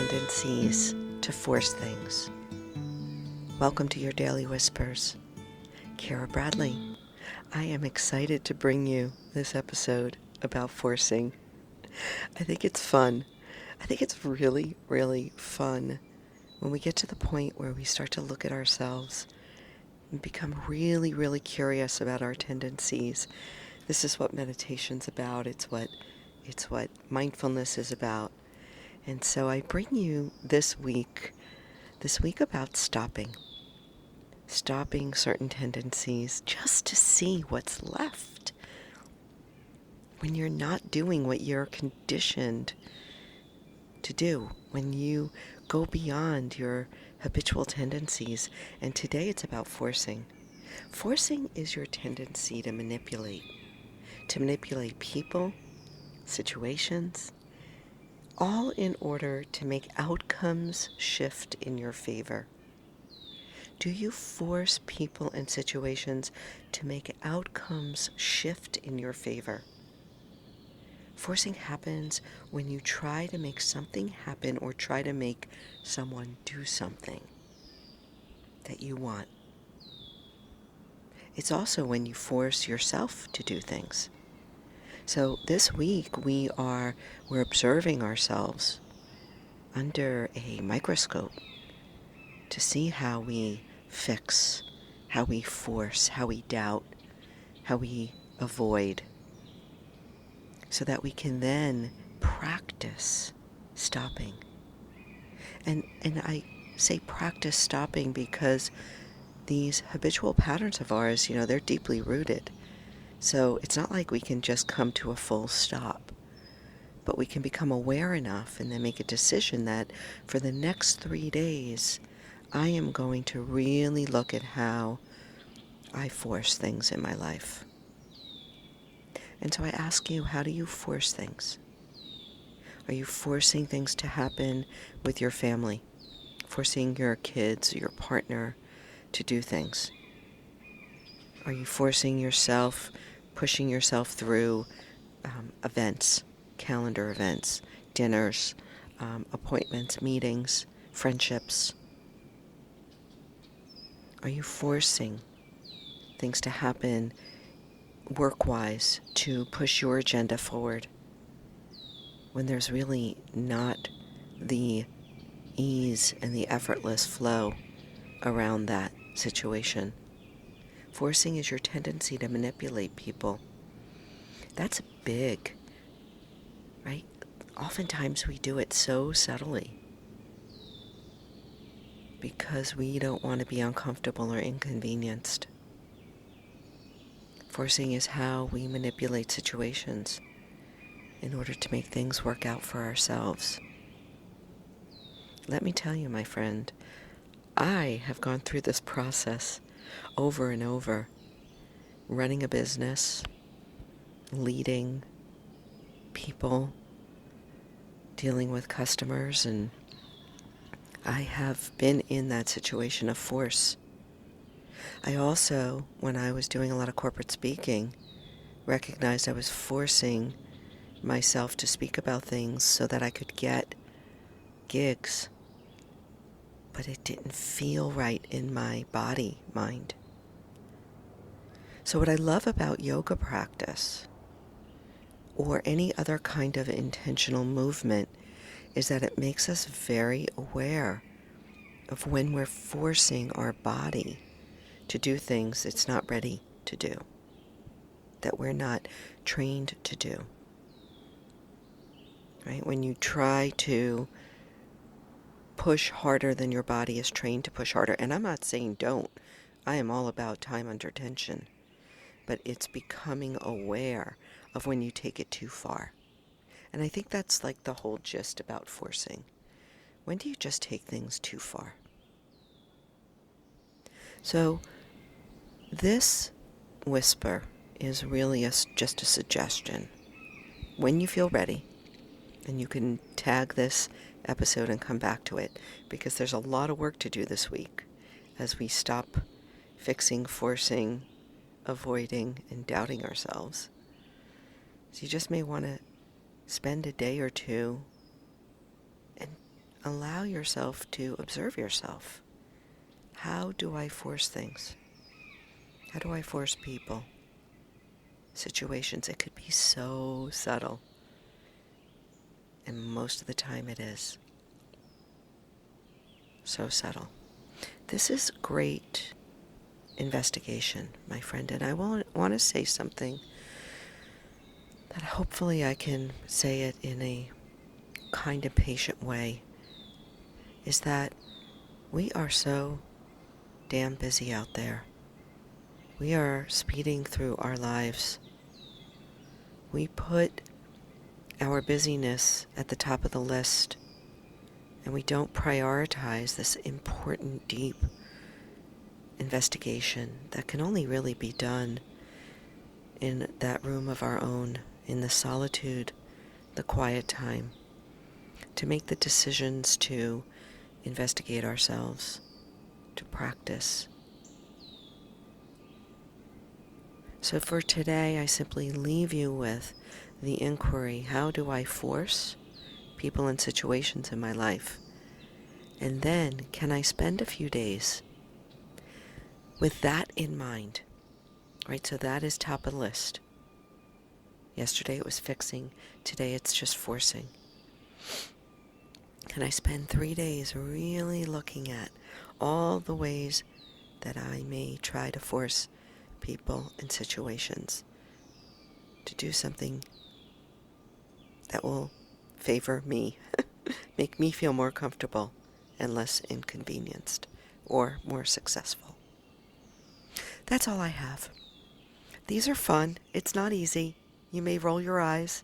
tendencies to force things. Welcome to your Daily Whispers. Kara Bradley. I am excited to bring you this episode about forcing. I think it's fun. I think it's really, really fun when we get to the point where we start to look at ourselves and become really, really curious about our tendencies. This is what meditation's about. It's what mindfulness is about. And so I bring you this week about stopping certain tendencies just to see what's left when you're not doing what you're conditioned to do, when you go beyond your habitual tendencies. And today it's about forcing. Forcing is your tendency to manipulate people, situations, all in order to make outcomes shift in your favor. Do you force people and situations to make outcomes shift in your favor? Forcing happens when you try to make something happen or try to make someone do something that you want. It's also when you force yourself to do things. So this week we're observing ourselves under a microscope to see how we fix, how we force, how we doubt, how we avoid, so that we can then practice stopping. And I say practice stopping because these habitual patterns of ours, they're deeply rooted. So it's not like we can just come to a full stop, but we can become aware enough and then make a decision that for the next 3 days, I am going to really look at how I force things in my life. And so I ask you, how do you force things? Are you forcing things to happen with your family? Forcing your kids, your partner to do things? Are you forcing yourself, pushing yourself through events, calendar events, dinners, appointments, meetings, friendships? Are you forcing things to happen work-wise to push your agenda forward when there's really not the ease and the effortless flow around that situation? Forcing is your tendency to manipulate people. That's big, right? Oftentimes we do it so subtly because we don't want to be uncomfortable or inconvenienced. Forcing is how we manipulate situations in order to make things work out for ourselves. Let me tell you, my friend, I have gone through this process over and over, running a business, leading people, dealing with customers, and I have been in that situation of force. I also, when I was doing a lot of corporate speaking, recognized I was forcing myself to speak about things so that I could get gigs, but it didn't feel right in my body, mind. So what I love about yoga practice or any other kind of intentional movement is that it makes us very aware of when we're forcing our body to do things it's not ready to do, that we're not trained to do. Right? When you try to push harder than your body is trained to push harder, and I'm not saying don't, I am all about time under tension, but it's becoming aware of when you take it too far. And I think that's like the whole gist about forcing. When do you just take things too far? So this whisper is really just a suggestion. When you feel ready, and you can tag this episode and come back to it, because there's a lot of work to do this week as we stop fixing, forcing, avoiding, and doubting ourselves. So you just may want to spend a day or two and allow yourself to observe yourself. How do I force things? How do I force people? Situations? It could be so subtle. And most of the time it is. So subtle. This is great investigation, my friend, and I want to say something that hopefully I can say it in a kind and patient way, is that we are so damn busy out there. We are speeding through our lives. We put our busyness at the top of the list, and we don't prioritize this important, deep investigation that can only really be done in that room of our own, in the solitude, the quiet time, to make the decisions to investigate ourselves, to practice. So for today, I simply leave you with the inquiry: how do I force people and situations in my life? And then, can I spend a few days with that in mind? Right, so that is top of the list. Yesterday it was fixing, today it's just forcing. Can I spend 3 days really looking at all the ways that I may try to force people and situations to do something that will favor me, make me feel more comfortable and less inconvenienced or more successful? That's all I have. These are fun. It's not easy. You may roll your eyes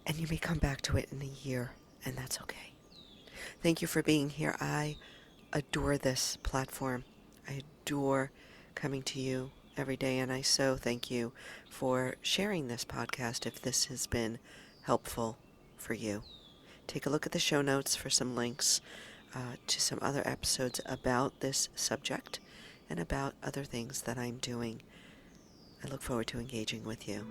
and you may come back to it in a year, and that's okay. Thank you for being here. I adore this platform. I adore coming to you every day, and I so thank you for sharing this podcast if this has been helpful for you. Take a look at the show notes for some links to some other episodes about this subject and about other things that I'm doing. I look forward to engaging with you.